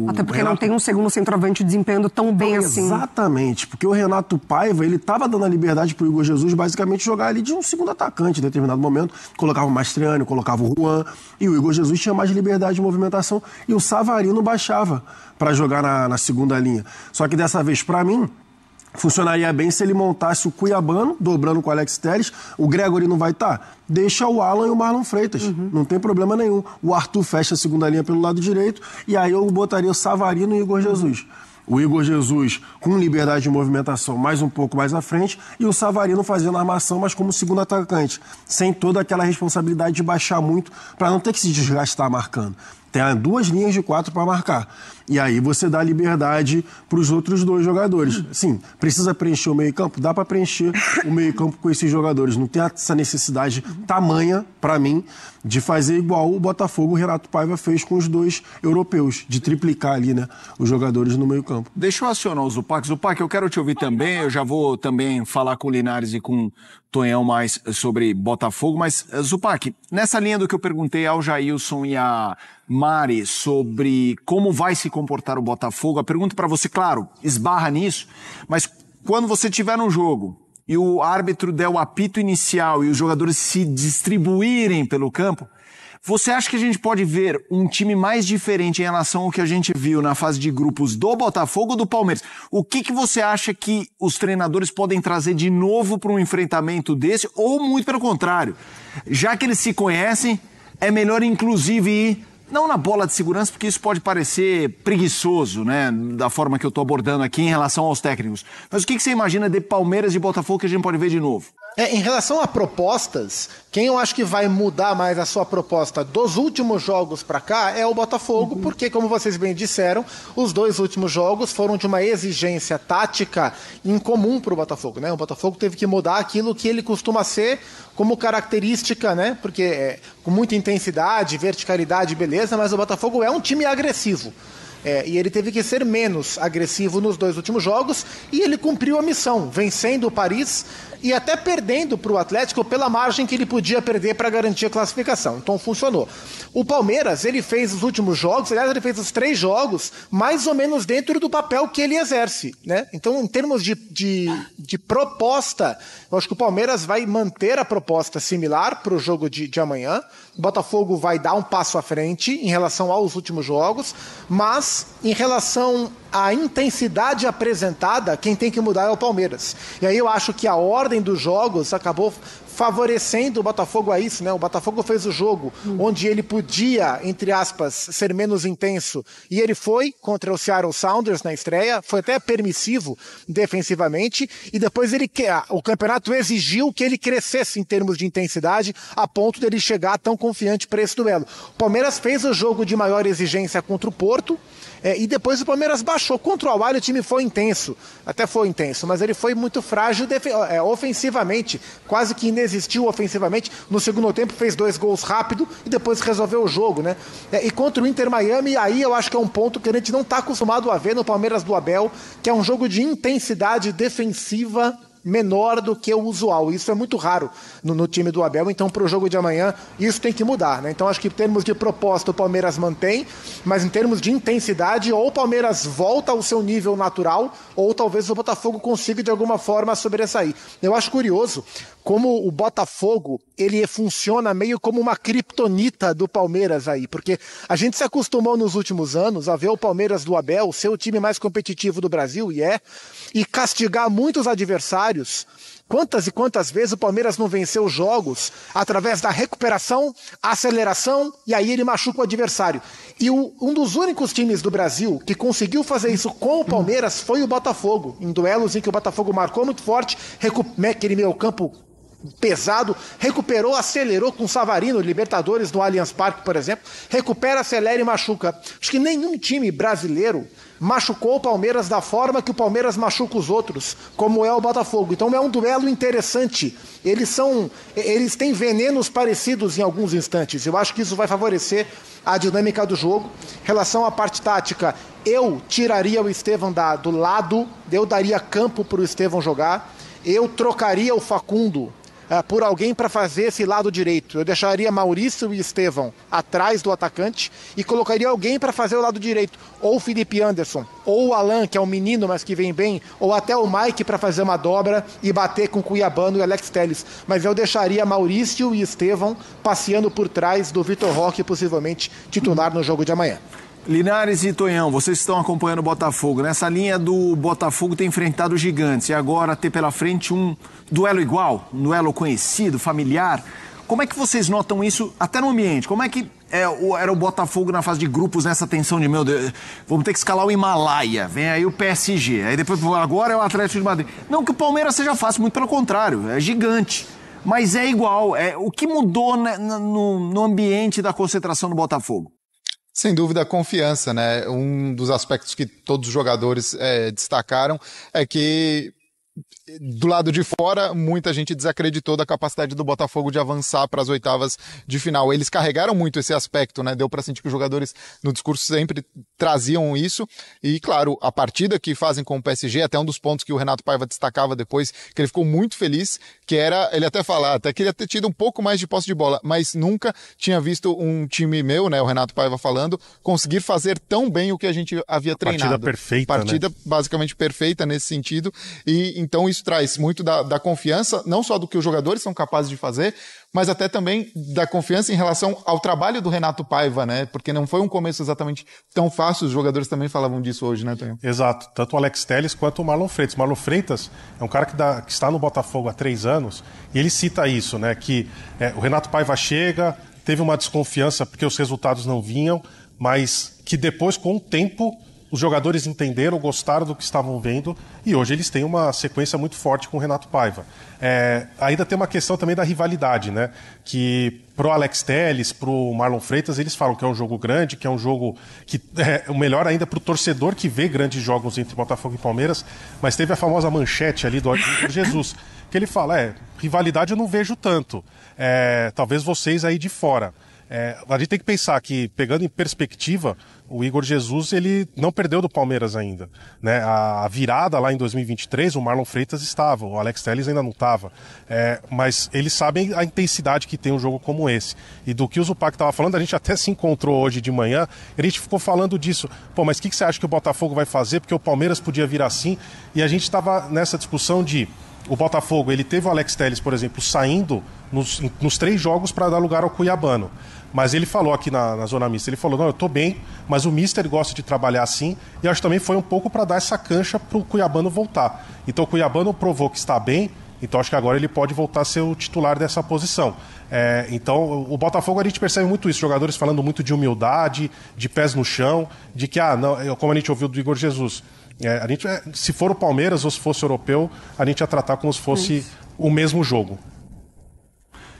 Speaker 7: Até porque Renato... não tem um segundo centroavante desempenhando tão bem assim.
Speaker 8: Exatamente, porque o Renato Paiva, ele estava dando a liberdade para o Igor Jesus basicamente jogar ali de um segundo atacante em determinado momento, colocava o Mastriani, colocava o Juan, e o Igor Jesus tinha mais liberdade de movimentação e o Savarino baixava para jogar na segunda linha. Só que dessa vez, para mim, funcionaria bem se ele montasse o Cuiabano, dobrando com o Alex Telles. O Gregori não vai estar? Deixa o Alan e o Marlon Freitas. Não tem problema nenhum. O Arthur fecha a segunda linha pelo lado direito e aí eu botaria o Savarino e o Igor Jesus. O Igor Jesus com liberdade de movimentação mais um pouco mais à frente e o Savarino fazendo a armação, mas como segundo atacante, sem toda aquela responsabilidade de baixar muito para não ter que se desgastar marcando. Tem duas linhas de 4 para marcar. E aí você dá liberdade para os outros dois jogadores. Sim, precisa preencher o meio-campo? Dá para preencher o meio-campo com esses jogadores. Não tem essa necessidade tamanha, para mim, de fazer igual o Botafogo, o Renato Paiva fez com os dois europeus, de triplicar ali, né, os jogadores no meio-campo.
Speaker 6: Deixa eu acionar o Zupac. Zupac, eu quero te ouvir também. Eu já vou também falar com o Linares e com o Tonhão mais sobre Botafogo. Mas, Zupac, nessa linha do que eu perguntei ao Jailson e a Mari sobre como vai se comportar o Botafogo, a pergunta para você, claro, esbarra nisso, mas quando você estiver no jogo e o árbitro der o apito inicial e os jogadores se distribuírem pelo campo, você acha que a gente pode ver um time mais diferente em relação ao que a gente viu na fase de grupos do Botafogo ou do Palmeiras? O que você acha que os treinadores podem trazer de novo para um enfrentamento desse, ou muito pelo contrário? Já que eles se conhecem, é melhor inclusive ir não na bola de segurança, porque isso pode parecer preguiçoso, né, da forma que eu estou abordando aqui em relação aos técnicos. Mas o que você imagina de Palmeiras e Botafogo que a gente pode ver de novo?
Speaker 9: Em relação a propostas, quem eu acho que vai mudar mais a sua proposta dos últimos jogos para cá é o Botafogo, porque, como vocês bem disseram, os 2 últimos jogos foram de uma exigência tática incomum para o Botafogo, né? O Botafogo teve que mudar aquilo que ele costuma ser como característica, né? Porque com muita intensidade, verticalidade, beleza, mas o Botafogo é um time agressivo. E ele teve que ser menos agressivo nos 2 últimos jogos e ele cumpriu a missão, vencendo o Paris e até perdendo para o Atlético pela margem que ele podia perder para garantir a classificação. Então funcionou. O Palmeiras, ele fez os últimos jogos, aliás, ele fez os 3 jogos mais ou menos dentro do papel que ele exerce, né? Então, em termos de proposta, eu acho que o Palmeiras vai manter a proposta similar para o jogo de amanhã. O Botafogo vai dar um passo à frente em relação aos últimos jogos, mas em relação à intensidade apresentada, quem tem que mudar é o Palmeiras. E aí eu acho que a ordem dos jogos acabou favorecendo o Botafogo a isso, né? O Botafogo fez o jogo onde ele podia, entre aspas, ser menos intenso, e ele foi contra o Seattle Sounders na estreia, foi até permissivo defensivamente, e depois o campeonato exigiu que ele crescesse em termos de intensidade, a ponto dele chegar tão confiante para esse duelo. O Palmeiras fez o jogo de maior exigência contra o Porto, e depois o Palmeiras baixou. Contra o Al-Ahly o time foi intenso, até foi intenso, mas ele foi muito frágil ofensivamente, quase que inexistiu ofensivamente. No segundo tempo fez 2 gols rápido e depois resolveu o jogo, né? E contra o Inter Miami, aí eu acho que é um ponto que a gente não está acostumado a ver no Palmeiras do Abel, que é um jogo de intensidade defensiva menor do que o usual. Isso é muito raro no time do Abel, então para o jogo de amanhã isso tem que mudar, né? Então acho que em termos de proposta o Palmeiras mantém, mas em termos de intensidade ou o Palmeiras volta ao seu nível natural ou talvez o Botafogo consiga de alguma forma sobressair. Eu acho curioso como o Botafogo ele funciona meio como uma criptonita do Palmeiras aí, porque a gente se acostumou nos últimos anos a ver o Palmeiras do Abel ser o time mais competitivo do Brasil, e castigar muitos adversários. Quantas e quantas vezes o Palmeiras não venceu jogos através da recuperação, aceleração, e aí ele machuca o adversário. E um dos únicos times do Brasil que conseguiu fazer isso com o Palmeiras foi o Botafogo, em duelos em que o Botafogo marcou muito forte, aquele meio campo pesado, recuperou, acelerou com o Savarino, Libertadores no Allianz Parque, por exemplo, recupera, acelera e machuca. Acho que nenhum time brasileiro machucou o Palmeiras da forma que o Palmeiras machuca os outros, como é o Botafogo. Então é um duelo interessante. Eles têm venenos parecidos em alguns instantes. Eu acho que isso vai favorecer a dinâmica do jogo. Em relação à parte tática, eu tiraria o Estevão do lado, eu daria campo para o Estevão jogar, eu trocaria o Facundo por alguém para fazer esse lado direito. Eu deixaria Maurício e Estevão atrás do atacante e colocaria alguém para fazer o lado direito, ou o Felipe Anderson, ou o Alan, que é um menino, mas que vem bem, ou até o Mike para fazer uma dobra e bater com o Cuiabano e Alex Telles. Mas eu deixaria Maurício e Estevão passeando por trás do Vitor Roque, possivelmente titular no jogo de amanhã.
Speaker 6: Linares e Tonhão, vocês estão acompanhando o Botafogo. Nessa linha do Botafogo tem enfrentado os gigantes e agora ter pela frente um duelo igual, um duelo conhecido, familiar. Como é que vocês notam isso até no ambiente? Como é que era o Botafogo na fase de grupos nessa tensão de, meu Deus, vamos ter que escalar o Himalaia, vem aí o PSG, aí depois agora é o Atlético de Madrid. Não que o Palmeiras seja fácil, muito pelo contrário, é gigante. Mas é igual. O que mudou no ambiente da concentração do Botafogo?
Speaker 10: Sem dúvida, a confiança, né? Um dos aspectos que todos os jogadores destacaram é que do lado de fora, muita gente desacreditou da capacidade do Botafogo de avançar para as oitavas de final. Eles carregaram muito esse aspecto, né? Deu para sentir que os jogadores no discurso sempre traziam isso. E, claro, a partida que fazem com o PSG, até um dos pontos que o Renato Paiva destacava depois, que ele ficou muito feliz, que era, ele até falar, até queria ter tido um pouco mais de posse de bola, mas nunca tinha visto um time meu, né? O Renato Paiva falando, conseguir fazer tão bem o que a gente havia treinado.
Speaker 3: Partida perfeita,
Speaker 10: partida, né? Basicamente perfeita nesse sentido. E então isso traz muito da confiança, não só do que os jogadores são capazes de fazer, mas até também da confiança em relação ao trabalho do Renato Paiva, né? Porque não foi um começo exatamente tão fácil, os jogadores também falavam disso hoje, né, Tonhão?
Speaker 3: Exato, tanto o Alex Telles quanto o Marlon Freitas. Marlon Freitas é um cara que está no Botafogo há 3 anos e ele cita isso, né? Que o Renato Paiva chega, teve uma desconfiança porque os resultados não vinham, mas que depois, com o tempo,
Speaker 8: os jogadores entenderam, gostaram do que estavam vendo e hoje eles têm uma sequência muito forte com o Renato Paiva. Ainda tem uma questão também da rivalidade, né? Que pro Alex Telles, pro Marlon Freitas, eles falam que é um jogo grande, que é um jogo que é o melhor ainda pro torcedor que vê grandes jogos entre Botafogo e Palmeiras, mas teve a famosa manchete ali do Igor Jesus, que ele fala, rivalidade eu não vejo tanto, talvez vocês aí de fora. A gente tem que pensar que, pegando em perspectiva, o Igor Jesus ele não perdeu do Palmeiras ainda, né? A virada lá em 2023, o Marlon Freitas estava, o Alex Telles ainda não estava, mas eles sabem a intensidade que tem um jogo como esse. E do que o Zupac estava falando, a gente até se encontrou hoje de manhã, a gente ficou falando disso. Mas o que você acha que o Botafogo vai fazer? Porque o Palmeiras podia vir assim, e a gente estava nessa discussão de... O Botafogo, ele teve o Alex Telles, por exemplo, saindo nos 3 jogos para dar lugar ao Cuiabano. Mas ele falou aqui na zona mista, ele falou, não, eu tô bem, mas o Mister gosta de trabalhar assim, e acho que também foi um pouco para dar essa cancha pro Cuiabano voltar. Então o Cuiabano provou que está bem, então acho que agora ele pode voltar a ser o titular dessa posição. Então o Botafogo, a gente percebe muito isso, jogadores falando muito de humildade, de pés no chão, de que, não, como a gente ouviu do Igor Jesus, a gente, se for o Palmeiras ou se fosse o europeu, a gente ia tratar como se fosse o mesmo jogo.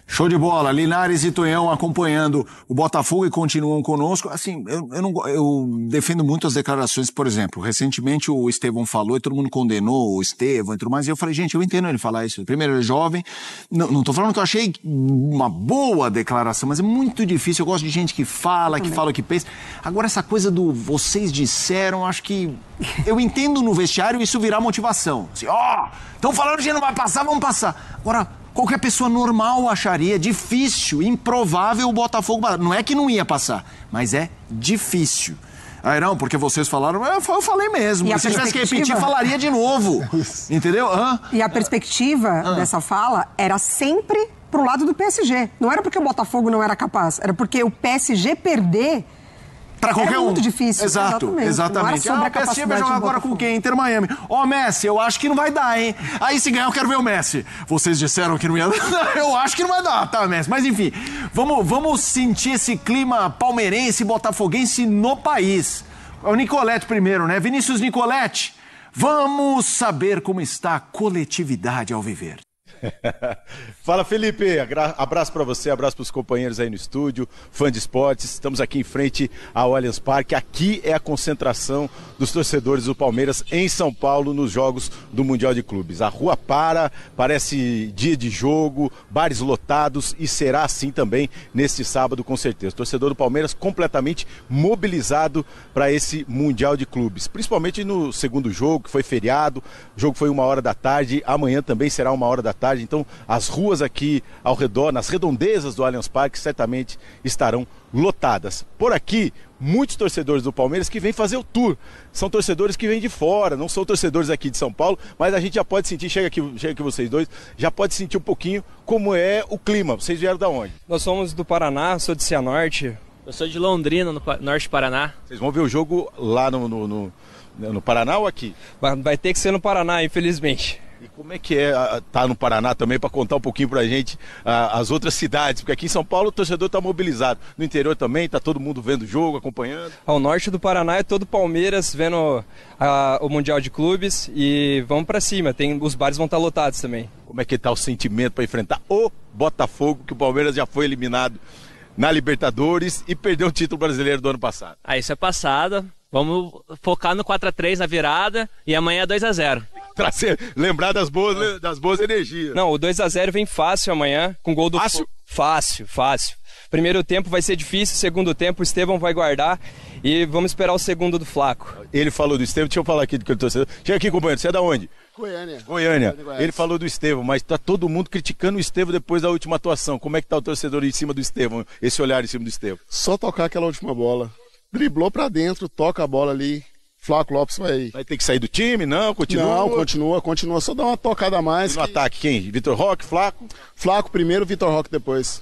Speaker 6: Show de bola, Linares e Tonhão acompanhando o Botafogo e continuam conosco. Assim, eu defendo muito as declarações, por exemplo, recentemente o Estevão falou e todo mundo condenou o Estevão e tudo mais, e eu falei, gente, eu entendo ele falar isso. Primeiro, ele é jovem, não tô falando que eu achei uma boa declaração, mas é muito difícil, eu gosto de gente que fala o que pensa. Agora, essa coisa do vocês disseram, acho que eu entendo no vestiário isso virar motivação. Assim, estão falando que não vai passar, vamos passar. Agora, qualquer pessoa normal acharia difícil, improvável o Botafogo... Não é que não ia passar, mas é difícil. Não, porque vocês falaram... Eu falei mesmo. Se tivesse que repetir, falaria de novo. Entendeu? E
Speaker 7: a perspectiva dessa fala era sempre pro lado do PSG. Não era porque o Botafogo não era capaz, era porque o PSG perder...
Speaker 6: Pra qualquer
Speaker 7: muito difícil.
Speaker 6: Exatamente. O PSG vai jogar agora com quem? Inter Miami. Messi, eu acho que não vai dar, hein? Aí se ganhar eu quero ver o Messi. Vocês disseram que não ia dar. Eu acho que não vai dar, tá, Messi? Mas enfim, vamos sentir esse clima palmeirense, botafoguense no país. O Nicolete primeiro, né? Vinícius Nicolete, vamos saber como está a coletividade ao viver.
Speaker 11: Fala, Felipe, abraço para você, abraço para os companheiros aí no estúdio, fã de esportes. Estamos aqui em frente ao Allianz Parque. Aqui é a concentração dos torcedores do Palmeiras em São Paulo nos jogos do Mundial de Clubes. A rua parece dia de jogo, bares lotados, e será assim também neste sábado, com certeza. O torcedor do Palmeiras completamente mobilizado para esse Mundial de Clubes, principalmente no segundo jogo, que foi feriado. O jogo foi 13h, amanhã também será 13h. Então as ruas aqui ao redor, nas redondezas do Allianz Parque, certamente estarão lotadas. Por aqui, muitos torcedores do Palmeiras que vêm fazer o tour. São torcedores que vêm de fora, não são torcedores aqui de São Paulo, mas a gente já pode sentir, chega aqui vocês dois, já pode sentir um pouquinho como é o clima. Vocês vieram da onde?
Speaker 12: Nós somos do Paraná, sou de Cianorte.
Speaker 13: Eu sou de Londrina, no norte do Paraná.
Speaker 11: Vocês vão ver o jogo lá no Paraná ou aqui?
Speaker 12: Vai ter que ser no Paraná, infelizmente.
Speaker 11: E como é que tá no Paraná também, para contar um pouquinho pra gente as outras cidades? Porque aqui em São Paulo o torcedor tá mobilizado. No interior também, tá todo mundo vendo o jogo, acompanhando.
Speaker 12: Ao norte do Paraná é todo Palmeiras vendo o Mundial de Clubes, e vamos para cima, os bares vão estar lotados também.
Speaker 11: Como é que tá o sentimento para enfrentar o Botafogo, que o Palmeiras já foi eliminado na Libertadores e perdeu o título brasileiro do ano passado?
Speaker 13: Isso é passado. Vamos focar no 4x3 na virada, e amanhã é 2x0.
Speaker 11: Lembrar das boas energias.
Speaker 12: Não, o 2x0 vem fácil amanhã, com gol do...
Speaker 11: Fácil?
Speaker 12: Fácil. Primeiro tempo vai ser difícil, segundo tempo o Estevão vai guardar, e vamos esperar o segundo do Flaco.
Speaker 11: Ele falou do Estevão, deixa eu falar aqui do que eu tô torcedor. Chega aqui, companheiro, você é da onde? Goiânia. Ele falou do Estevão, mas tá todo mundo criticando o Estevão depois da última atuação. Como é que tá o torcedor em cima do Estevão, esse olhar em cima do Estevão?
Speaker 14: Só tocar aquela última bola. Driblou pra dentro, toca a bola ali. Flaco Lopes
Speaker 11: vai ter que sair do time? Não, continua?
Speaker 14: Não, continua. Só dá uma tocada a mais.
Speaker 11: E no ataque, quem? Vitor Roque, Flaco?
Speaker 14: Flaco primeiro, Vitor Roque depois.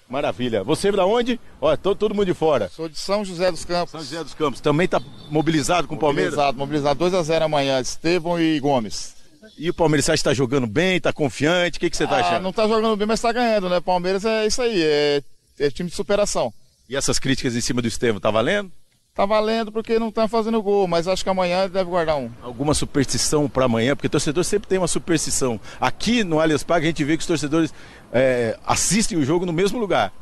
Speaker 11: Maravilha. Você é da onde? Olha, todo mundo de fora.
Speaker 14: Sou de São José dos Campos.
Speaker 11: São José dos Campos. Também tá mobilizado com o Palmeiras?
Speaker 14: Mobilizado. 2x0 amanhã, Estevão e Gomes.
Speaker 11: E o Palmeiras, você acha que tá jogando bem, tá confiante? O que você tá achando?
Speaker 14: Não tá jogando bem, mas tá ganhando, né? Palmeiras é isso aí, é time de superação.
Speaker 11: E essas críticas em cima do Estevão, tá valendo?
Speaker 14: Tá valendo porque não tá fazendo gol, mas acho que amanhã ele deve guardar um.
Speaker 11: Alguma superstição para amanhã? Porque o torcedor sempre tem uma superstição. Aqui no Allianz Parque a gente vê que os torcedores assistem o jogo no mesmo lugar.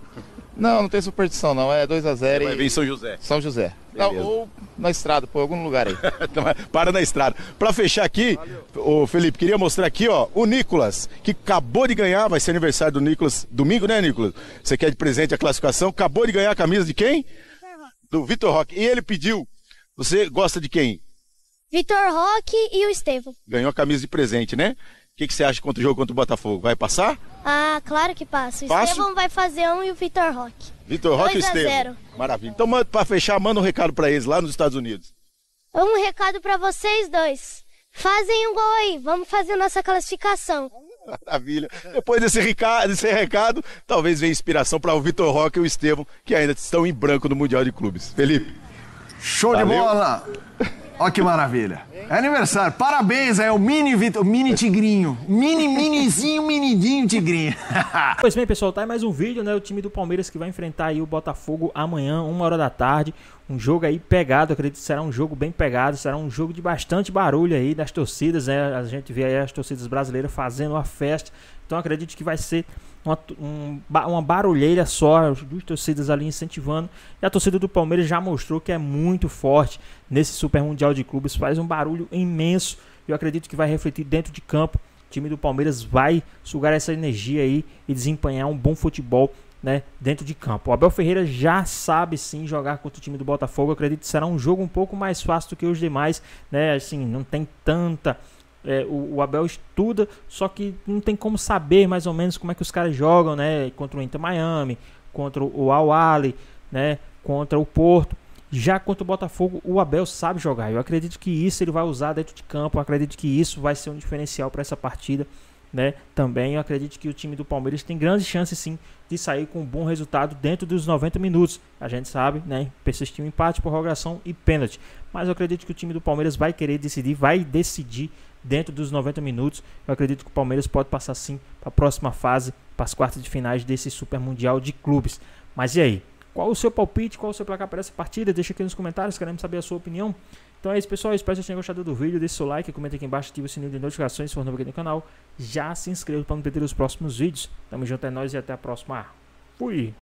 Speaker 14: Não tem superstição não, é 2-0
Speaker 11: Vai ver em São José.
Speaker 14: São José. Não, ou na estrada, por algum lugar aí.
Speaker 11: Para na estrada. Para fechar aqui, o Felipe, queria mostrar aqui, ó, o Nicolas, que acabou de ganhar, vai ser aniversário do Nicolas domingo, né, Nicolas? Você quer de presente a classificação, acabou de ganhar a camisa de quem? Do Vitor Roque. E ele pediu, você gosta de quem?
Speaker 15: Vitor Roque e o Estevão.
Speaker 11: Ganhou a camisa de presente, né? O que você acha contra o jogo contra o Botafogo? Vai passar?
Speaker 15: Ah, claro que passa. O Estevão vai fazer um e o Vitor Roque.
Speaker 11: Vitor Roque e o Estevão. Maravilha. Então, para fechar, manda um recado para eles lá nos Estados Unidos.
Speaker 15: Um recado para vocês dois. Fazem um gol aí, vamos fazer nossa classificação.
Speaker 11: Maravilha. Depois desse recado, talvez venha inspiração para o Vitor Roque e o Estevão, que ainda estão em branco no Mundial de Clubes. Felipe.
Speaker 6: Show de bola! Olha que maravilha. É aniversário. Parabéns, é o mini Vitor, mini tigrinho. Minidinho tigrinho.
Speaker 1: Pois bem, pessoal, tá aí mais um vídeo, né? O time do Palmeiras que vai enfrentar aí o Botafogo amanhã, 1h da tarde. Um jogo aí pegado, acredito que será um jogo bem pegado, será um jogo de bastante barulho aí das torcidas, né? A gente vê aí as torcidas brasileiras fazendo uma festa. Então acredito que vai ser uma barulheira só, as duas torcidas ali incentivando. E a torcida do Palmeiras já mostrou que é muito forte nesse Super Mundial de Clubes, faz um barulho imenso. Eu acredito que vai refletir dentro de campo. O time do Palmeiras vai sugar essa energia aí e desempenhar um bom futebol, né, dentro de campo. O Abel Ferreira já sabe sim jogar contra o time do Botafogo. Eu acredito que será um jogo um pouco mais fácil do que os demais, né? Assim, não tem tanta... o Abel estuda, só que não tem como saber mais ou menos como é que os caras jogam, né? Contra o Inter Miami, contra o Al-Ahly, né? Contra o Porto. Já contra o Botafogo, o Abel sabe jogar. Eu acredito que isso ele vai usar dentro de campo. Eu acredito que isso vai ser um diferencial para essa partida, né? Também eu acredito que o time do Palmeiras tem grandes chances sim de sair com um bom resultado dentro dos 90 minutos. A gente sabe, né? Persistiu um empate, prorrogação e pênalti. Mas eu acredito que o time do Palmeiras vai querer decidir, vai decidir dentro dos 90 minutos. Eu acredito que o Palmeiras pode passar sim para a próxima fase, para as quartas de finais desse Super Mundial de Clubes. Mas e aí? Qual o seu palpite? Qual o seu placar para essa partida? Deixa aqui nos comentários, queremos saber a sua opinião. Então é isso, pessoal. Espero que vocês tenham gostado do vídeo. Deixe seu like, comenta aqui embaixo, ative o sininho de notificações se for novo aqui no canal. Já se inscreva para não perder os próximos vídeos. Tamo junto, é nóis e até a próxima. Fui!